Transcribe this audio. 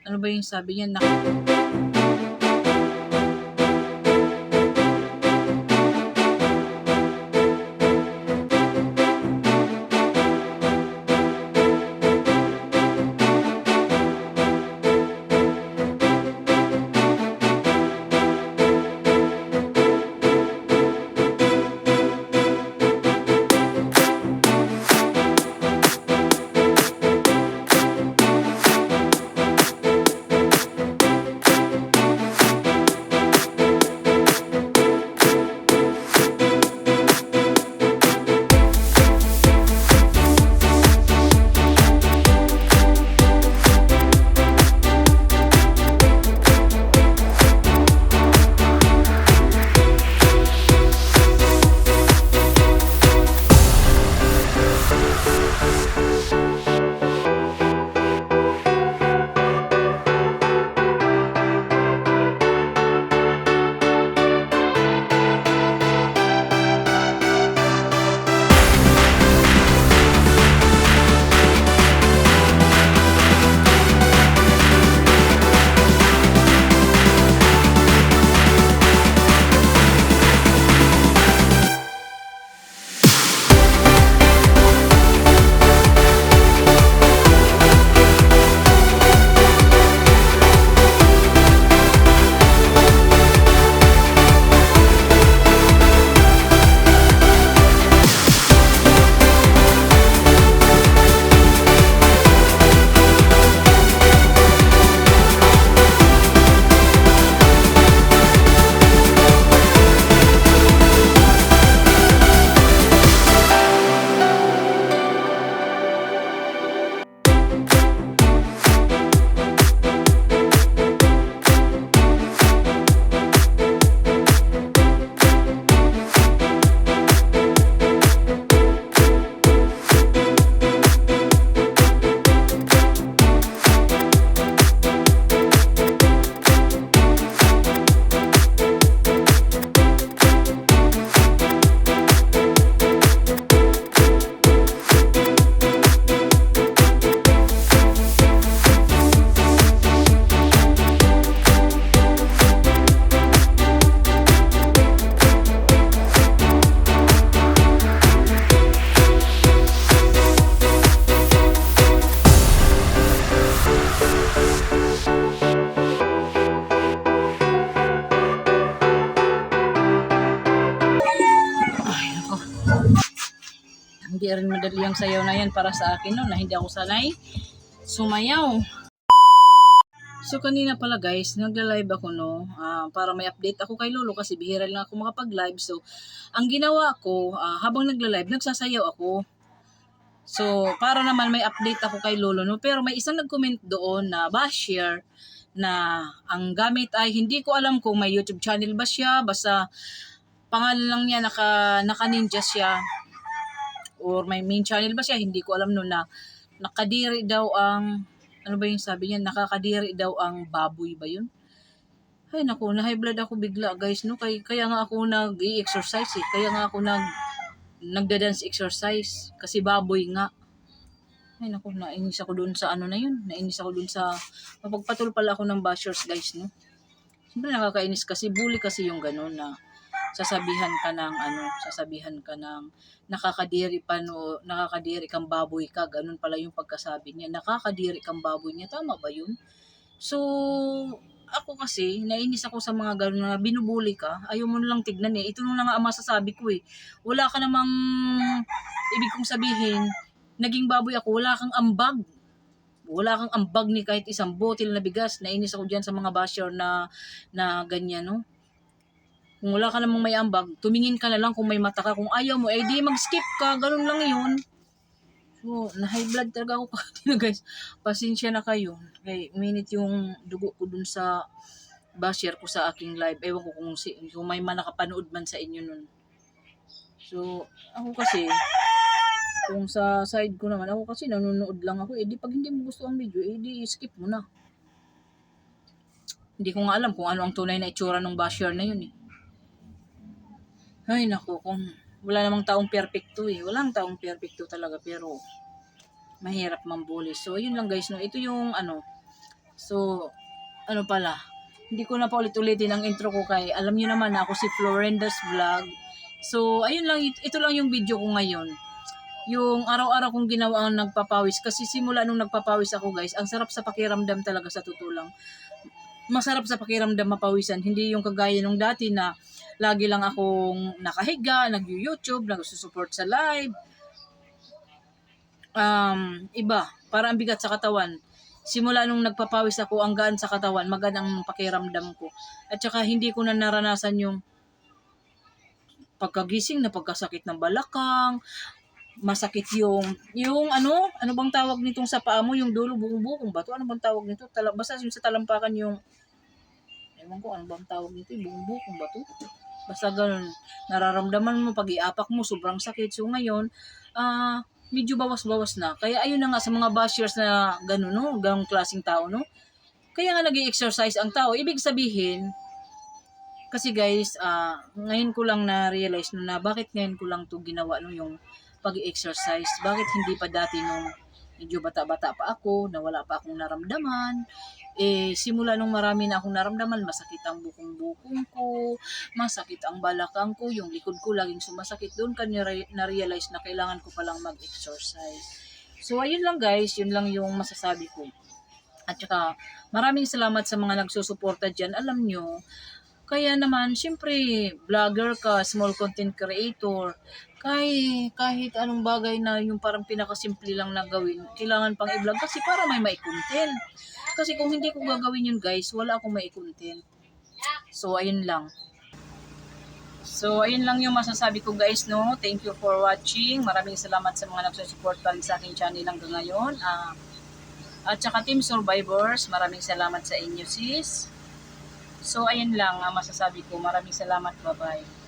Ano ba yung sabi niya? Hindi rin madali yung sayaw na yan para sa akin no, na hindi ako sanay sumayaw. So kanina pala guys, nagla-live ako no, para may update ako kay Lolo kasi bihira lang ako makapag-live. So ang ginawa ko, habang nagla-live, nagsasayaw ako. So para naman may update ako kay Lolo no, pero may isang nag-comment doon na basher na ang gamit ay hindi ko alam kung may YouTube channel ba siya, basta pangalan lang niya naka ninja siya or may main channel ba siya, hindi ko alam no, na nakadiri daw ang ano ba yung sabi niya, nakakadiri daw ang baboy ba yun? Ay naku, na high blood ako bigla guys no, kaya nga ako nag-i-exercise kaya nga ako nagda-dance exercise kasi baboy nga. Ay naku, nainis ako dun sa ano na yun, nainis ako dun sa mapagpatul pala ako ng bashers guys no. Siyempre nakakainis kasi bully kasi yung gano'n na sasabihan ka ng nakakadiri pa no, nakakadiri kang baboy ka, ganun pala yung pagkasabi niya, nakakadiri kang baboy niya, tama ba yun? So, ako kasi, nainis ako sa mga ganun na binubuli ka, ayaw mo lang tignan ito na nga ang masasabi ko wala ka namang, ibig kong sabihin, naging baboy ako, wala kang ambag ni kahit isang botel na bigas. Nainis ako diyan sa mga basher na ganyan no. Kung wala ka namang may ambag, tumingin ka na lang kung may mata ka. Kung ayaw mo, di mag-skip ka. Ganun lang yun. So, na-high blood talaga ako kanina guys. Pasensya na kayo. Kay minute yung dugo ko dun sa basher ko sa aking live. Ewan ko kung may man nakapanood man sa inyo nun. So, ako kasi, kung sa side ko naman, ako kasi nanonood lang ako. Di pag hindi mo gusto ang video, di skip mo na. Hindi ko nga alam kung ano ang tunay na itsura ng basher na yun Ay naku, kung wala namang taong perfecto Walang taong perfecto talaga, pero mahirap mambuli. So, yun lang guys no. Ito yung So, ano pala, hindi ko na pa ulit-ulitin ang intro ko kay, alam niyo naman na ako si Florenda's Vlog. So, ayun lang, ito lang yung video ko ngayon. Yung araw-araw kong ginawa ang nagpapawis. Kasi simula nung nagpapawis ako guys, ang sarap sa pakiramdam talaga sa totoo lang. Masarap sa pakiramdam mapawisan. Hindi yung kagaya nung dati na lagi lang akong nakahiga, nag-YouTube, nagsusupport sa live. Iba, para ang bigat sa katawan. Simula nung nagpapawis ako, ang gaan sa katawan, magaan ang pakiramdam ko. At saka hindi ko na naranasan yung pagkagising na pagkasakit ng balakang, masakit yung ano bang tawag nitong sa paa mo, yung dulo, bukong-bukong ba to? Ano bang tawag nito? Basta yung sa talampakan yung, ewan ko, ano bang tawag nito? Yung bukong-bukong ba to? Basta ganun, nararamdaman mo, pag iapak mo, sobrang sakit. So ngayon, medyo bawas-bawas na. Kaya ayun na nga sa mga bashers na gano'n, no? Ganong klaseng tao, no? Kaya nga nag-i-exercise ang tao. Ibig sabihin, kasi guys, ngayon ko lang na-realize na bakit ngayon ko lang to ginawa, no, yung pag-exercise. Bakit hindi pa dati nung medyo bata-bata pa ako, na wala pa akong naramdaman. Simula nung marami na akong naramdaman, masakit ang bukong-bukong ko, masakit ang balakang ko, yung likod ko laging sumasakit. Doon ka na-realize na kailangan ko palang mag-exercise. So, ayun lang guys, yun lang yung masasabi ko. At saka, maraming salamat sa mga nagsusuporta dyan. Alam nyo, kaya naman, syempre, vlogger ka, small content creator, kahit anong bagay na yung parang pinakasimple lang na gawin, kailangan pang i-vlog kasi para may mai-content. Kasi kung hindi ko gagawin yun guys, wala akong mai-content. So, ayun lang. So, ayun lang yung masasabi ko guys, no? Thank you for watching. Maraming salamat sa mga nagsusuporta sa aking channel hanggang ngayon. At saka Team Survivors, maraming salamat sa inyo sis. So, ayun lang ang masasabi ko. Maraming salamat. Bye-bye.